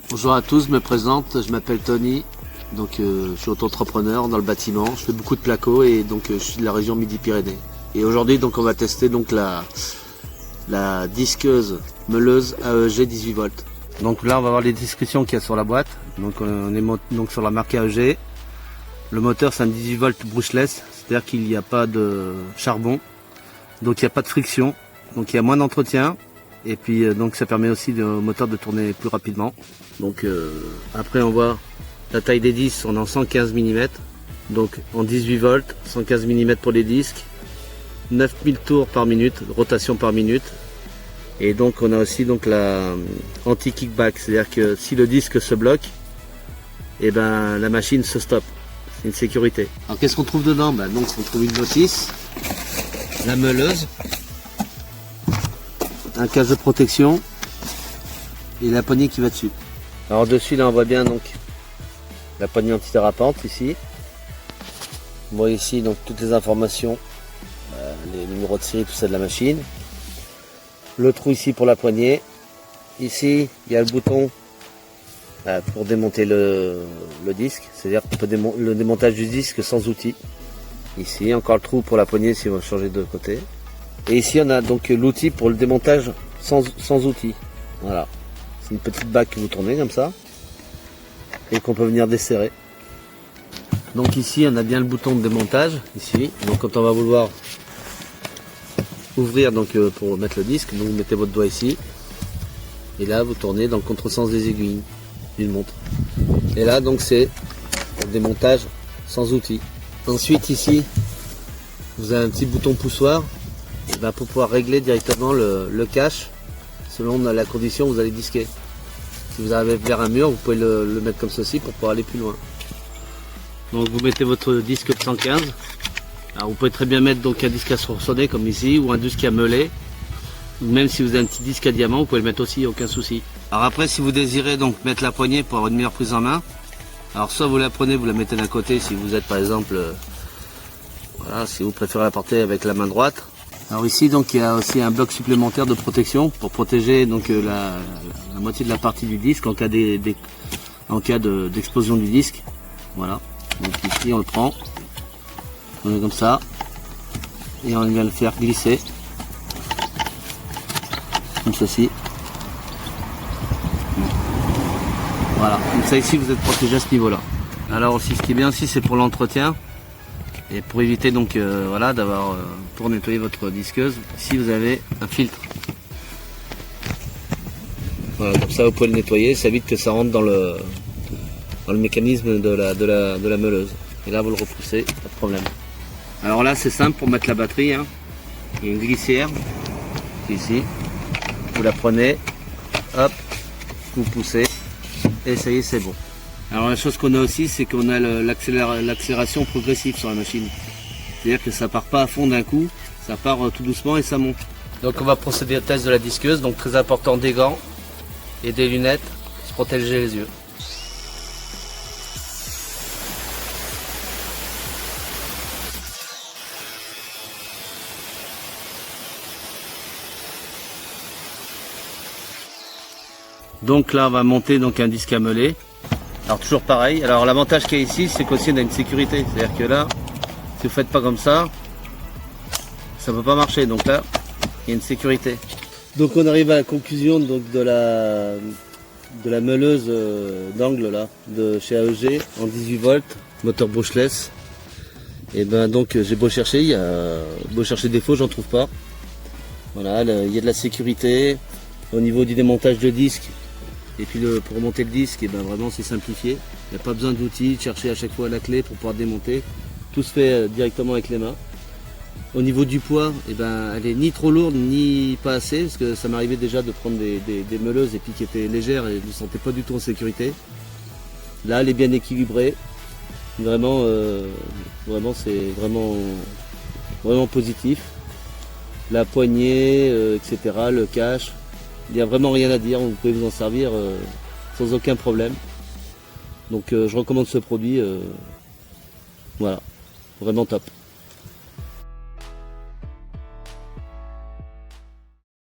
Bonjour à tous, je me présente, je m'appelle Tony, donc je suis auto-entrepreneur dans le bâtiment, je fais beaucoup de placo et donc je suis de la région Midi-Pyrénées. Et aujourd'hui donc on va tester donc la disqueuse meuleuse AEG 18 volts. Donc là on va voir les descriptions qu'il y a sur la boîte. Donc on est donc sur la marque AEG. Le moteur c'est un 18 volts brushless, c'est-à-dire qu'il n'y a pas de charbon, donc il n'y a pas de friction, donc il y a moins d'entretien. Et puis donc ça permet aussi au moteur de tourner plus rapidement. Donc après on voit la taille des disques, on est en 115 mm. Donc en 18 volts, 115 mm pour les disques, 9000 tours par minute, rotation par minute. Et donc on a aussi donc la anti-kickback, c'est-à-dire que si le disque se bloque, et ben la machine se stoppe. C'est une sécurité. Alors qu'est-ce qu'on trouve dedans? Donc on trouve une notice, la meuleuse, un casque de protection et la poignée qui va dessus. Alors dessus là on voit bien donc la poignée antidérapante ici. On voit ici donc toutes les informations, les numéros de série, tout ça de la machine. Le trou ici pour la poignée. Ici il y a le bouton pour démonter le disque, c'est-à-dire le démontage du disque sans outil. Ici encore le trou pour la poignée si on va changer de côté. Et ici on a donc l'outil pour le démontage sans outil. Voilà. C'est une petite bague que vous tournez comme ça. Et qu'on peut venir desserrer. Donc ici on a bien le bouton de démontage. Ici. Donc quand on va vouloir ouvrir donc, pour mettre le disque, donc vous mettez votre doigt ici. Et là vous tournez dans le contresens des aiguilles d'une montre. Et là donc c'est le démontage sans outil. Ensuite ici vous avez un petit bouton poussoir. Pour pouvoir régler directement le cache selon la condition où vous allez disquer. Si vous arrivez vers un mur, vous pouvez le mettre comme ceci pour pouvoir aller plus loin. Donc vous mettez votre disque de 115. Alors vous pouvez très bien mettre donc un disque à soupçonner comme ici ou un disque à meuler. Même si vous avez un petit disque à diamant, vous pouvez le mettre aussi, aucun souci. Alors après, si vous désirez donc mettre la poignée pour avoir une meilleure prise en main, alors soit vous la prenez, vous la mettez d'un côté si vous êtes par exemple, voilà, si vous préférez la porter avec la main droite. Alors ici donc il y a aussi un bloc supplémentaire de protection pour protéger donc la moitié de la partie du disque en cas d'explosion du disque. Voilà. Donc ici on le prend, on est comme ça et on vient le faire glisser comme ceci. Voilà. Comme ça ici vous êtes protégé à ce niveau-là. Alors aussi ce qui est bien aussi c'est pour l'entretien. Et pour éviter donc voilà d'avoir pour nettoyer votre disqueuse, ici vous avez un filtre. Voilà, comme ça vous pouvez le nettoyer, ça évite que ça rentre dans le mécanisme de la meuleuse. Et là vous le repoussez, pas de problème. Alors là c'est simple pour mettre la batterie, hein. Il y a une glissière ici. Vous la prenez, hop, vous poussez et ça y est c'est bon. Alors la chose qu'on a aussi, c'est qu'on a l'accélération progressive sur la machine. C'est-à-dire que ça part pas à fond d'un coup, ça part tout doucement et ça monte. Donc on va procéder au test de la disqueuse, donc très important des gants et des lunettes pour se protéger les yeux. Donc là on va monter donc un disque à meuler. Alors toujours pareil, alors l'avantage qu'il y a ici c'est qu'aussi on a une sécurité, c'est-à-dire que là, si vous ne faites pas comme ça ne peut pas marcher, donc là il y a une sécurité. Donc on arrive à la conclusion donc, de la meuleuse d'angle là, de chez AEG en 18 volts, moteur brushless. Et ben donc j'ai beau chercher, défaut, j'en trouve pas. Voilà, il y a de la sécurité, au niveau du démontage de disque. Et puis pour remonter le disque, et ben vraiment c'est simplifié. Il n'y a pas besoin d'outils, de chercher à chaque fois la clé pour pouvoir démonter. Tout se fait directement avec les mains. Au niveau du poids, et ben elle est ni trop lourde ni pas assez, parce que ça m'arrivait déjà de prendre des meuleuses et puis qui étaient légères et je ne me sentais pas du tout en sécurité. Là elle est bien équilibrée. Vraiment, c'est vraiment positif. La poignée, etc., le cache. Il n'y a vraiment rien à dire, vous pouvez vous en servir sans aucun problème. Donc je recommande ce produit, voilà, vraiment top.